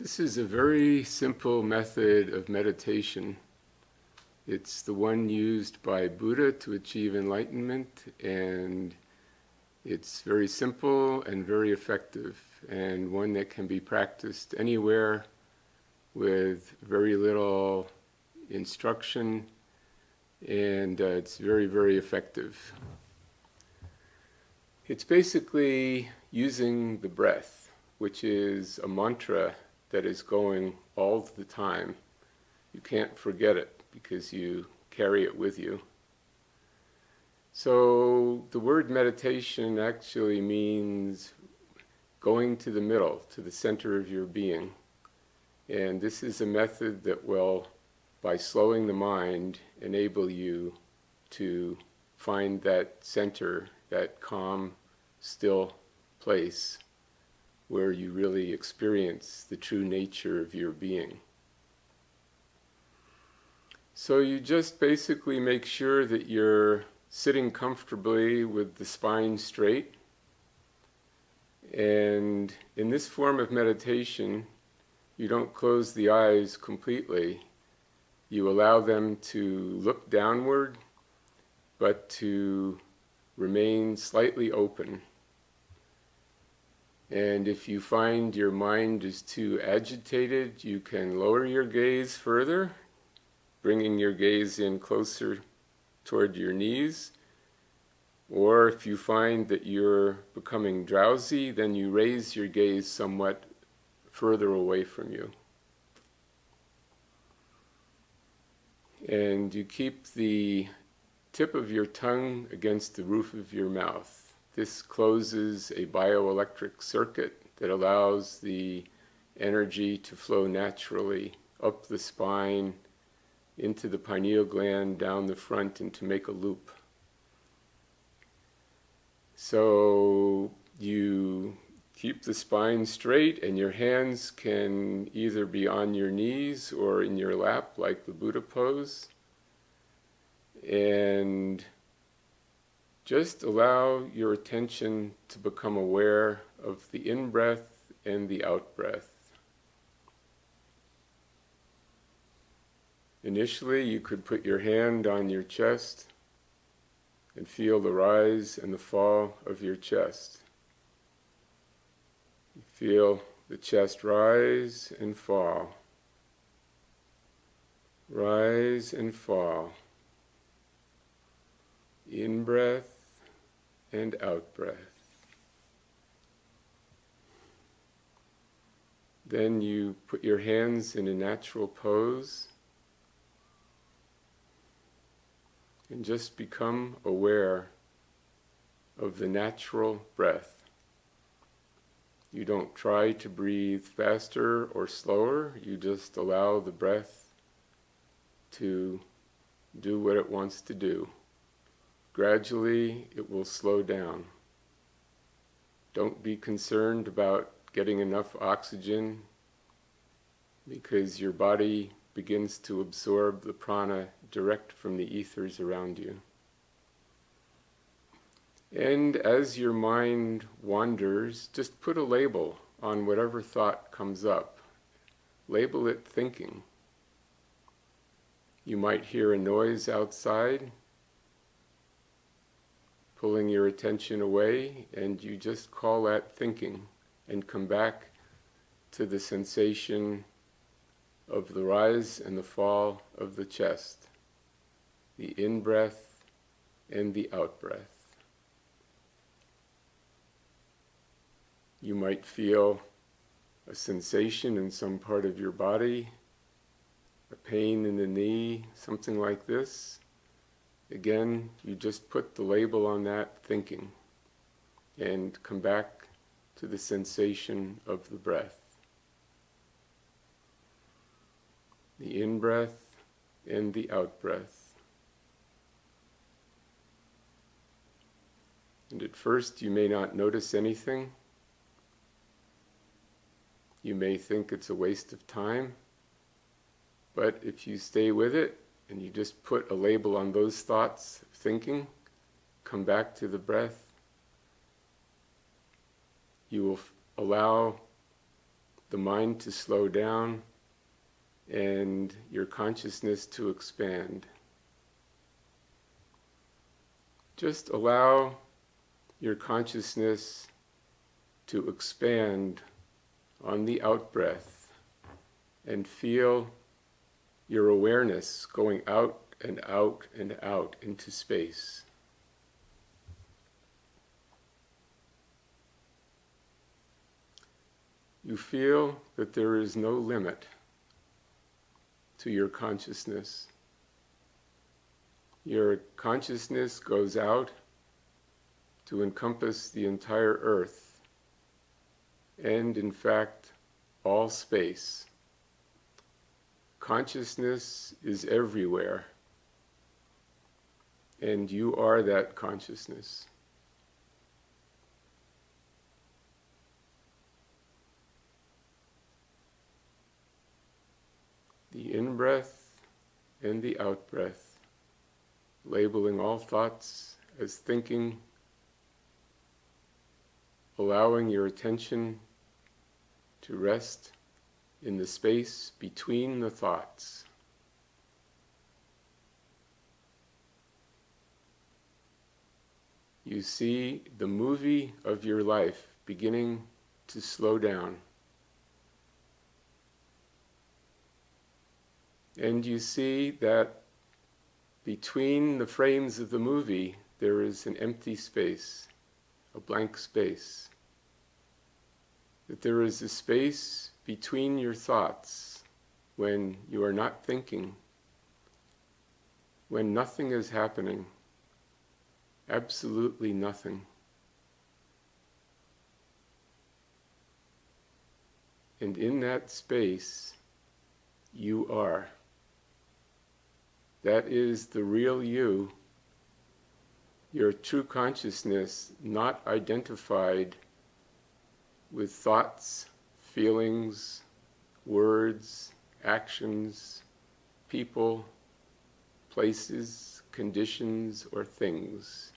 This is a very simple method of meditation. It's the one used by Buddha to achieve enlightenment, and it's very simple and very effective, and one that can be practiced anywhere with very little instruction, and it's very, very effective. It's basically using the breath, which is a mantra that is going all the time. You can't forget it because you carry it with you. So the word meditation actually means going to the middle, to the center of your being. And this is a method that will, by slowing the mind, enable you to find that center, that calm, still place where you really experience the true nature of your being. So you just basically make sure that you're sitting comfortably with the spine straight. And in this form of meditation, you don't close the eyes completely. You allow them to look downward, but to remain slightly open. And if you find your mind is too agitated, you can lower your gaze further, bringing your gaze in closer toward your knees. Or if you find that you're becoming drowsy, then you raise your gaze somewhat further away from you. And you keep the tip of your tongue against the roof of your mouth. This closes a bioelectric circuit that allows the energy to flow naturally up the spine, into the pineal gland, down the front, and to make a loop. So you keep the spine straight, and your hands can either be on your knees or in your lap, like the Buddha pose. And just allow your attention to become aware of the in-breath and the out-breath. Initially, you could put your hand on your chest and feel the rise and the fall of your chest. You feel the chest rise and fall, rise and fall, in-breath and out-breath. Then you put your hands in a natural pose and just become aware of the natural breath. You don't try to breathe faster or slower, you just allow the breath to do what it wants to do. Gradually, it will slow down. Don't be concerned about getting enough oxygen, because your body begins to absorb the prana direct from the ethers around you. And as your mind wanders, just put a label on whatever thought comes up. Label it thinking. You might hear a noise outside, pulling your attention away, and you just call that thinking and come back to the sensation of the rise and the fall of the chest, the in-breath and the out-breath. You might feel a sensation in some part of your body, a pain in the knee, something like this. Again, you just put the label on that thinking and come back to the sensation of the breath. The in-breath and the out-breath. And at first you may not notice anything. You may think it's a waste of time. But if you stay with it, and you just put a label on those thoughts, thinking, come back to the breath, you will allow the mind to slow down and your consciousness to expand. Just allow your consciousness to expand on the out-breath and feel your awareness going out and out and out into space. You feel that there is no limit to your consciousness. Your consciousness goes out to encompass the entire earth and, in fact, all space. Consciousness is everywhere, and you are that consciousness. The in-breath and the out-breath, labeling all thoughts as thinking, allowing your attention to rest in the space between the thoughts. You see the movie of your life beginning to slow down. And you see that between the frames of the movie, there is an empty space, a blank space. That there is a space between your thoughts when you are not thinking, when nothing is happening, absolutely nothing. And in that space, you are. That is the real you, your true consciousness, not identified with thoughts, feelings, words, actions, people, places, conditions, or things.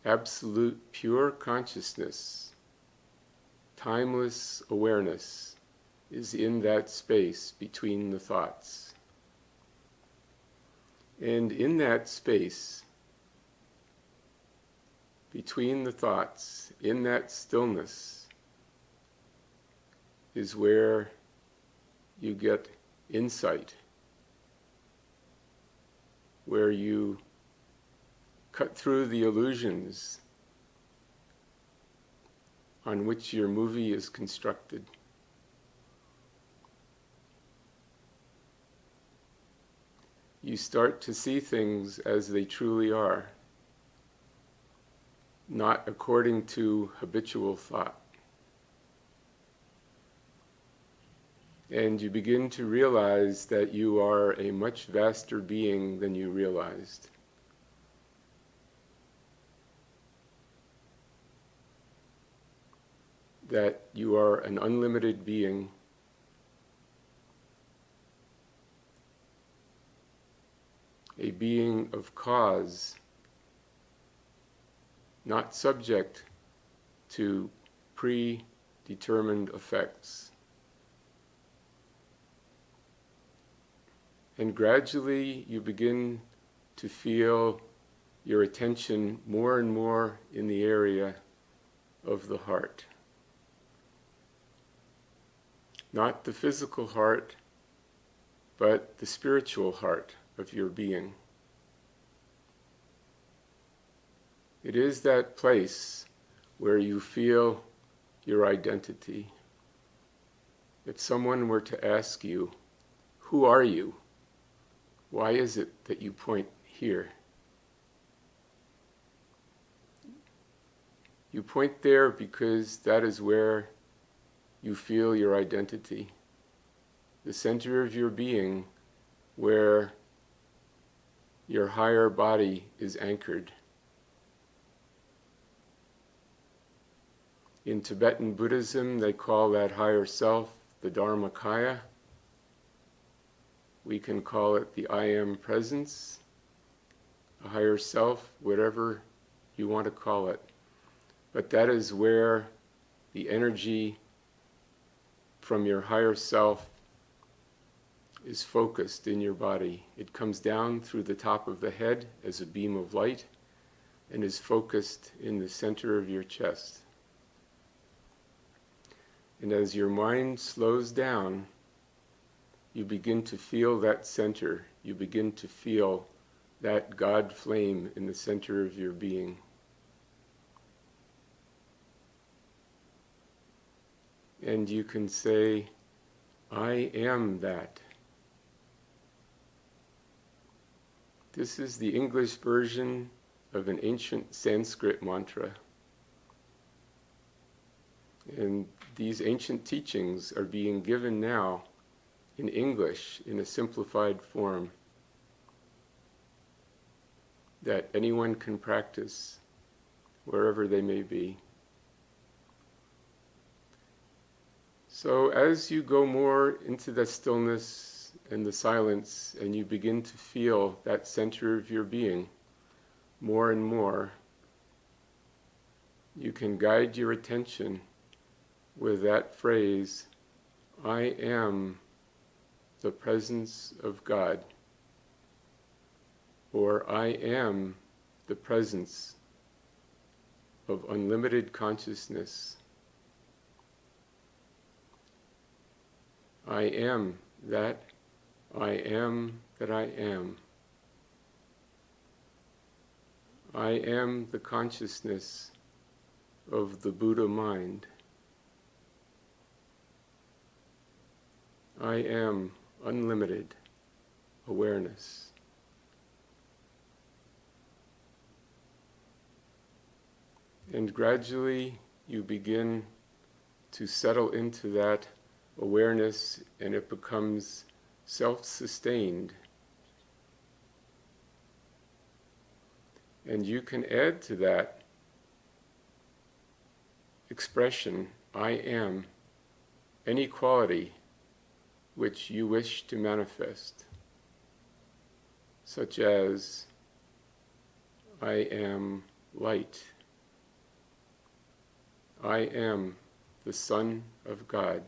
Absolute pure consciousness, timeless awareness is in that space between the thoughts. And in that space, between the thoughts, in that stillness, is where you get insight, where you cut through the illusions on which your movie is constructed. You start to see things as they truly are, not according to habitual thought. And you begin to realize that you are a much vaster being than you realized. That you are an unlimited being, a being of cause, not subject to predetermined effects. And gradually you begin to feel your attention more and more in the area of the heart. Not the physical heart, but the spiritual heart of your being. It is that place where you feel your identity. If someone were to ask you, who are you? Why is it that you point here? You point there because that is where you feel your identity, the center of your being, where your higher body is anchored. In Tibetan Buddhism, they call that higher self the Dharmakaya. We can call it the I Am Presence, a higher self, whatever you want to call it. But that is where the energy from your higher self is focused in your body. It comes down through the top of the head as a beam of light and is focused in the center of your chest. And as your mind slows down, you begin to feel that center. You begin to feel that God flame in the center of your being. And you can say, I am that. This is the English version of an ancient Sanskrit mantra. And these ancient teachings are being given now in English in a simplified form that anyone can practice wherever they may be. So as you go more into the stillness and the silence, and you begin to feel that center of your being more and more, you can guide your attention with that phrase, I am the presence of God, or I am the presence of unlimited consciousness. I am that I am that I am. I am the consciousness of the Buddha mind. I am unlimited awareness. And gradually you begin to settle into that awareness, and it becomes self-sustained. And you can add to that expression, I am, any quality which you wish to manifest, such as, I am light. I am the Son of God.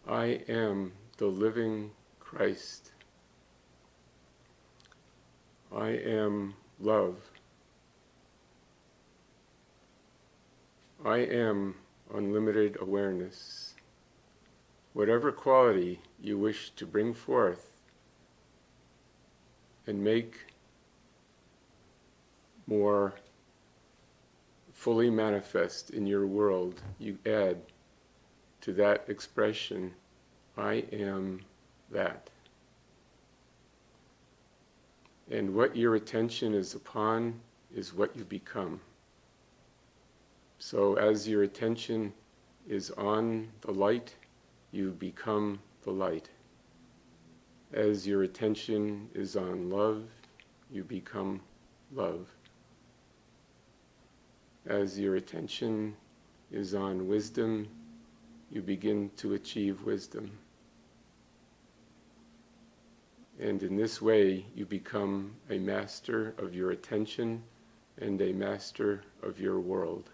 I am the living Christ. I am love. I am unlimited awareness. Whatever quality you wish to bring forth and make more fully manifest in your world, you add to that expression, I am that. And what your attention is upon is what you become. So as your attention is on the light, you become the light. As your attention is on love, you become love. As your attention is on wisdom, you begin to achieve wisdom. And in this way, you become a master of your attention and a master of your world.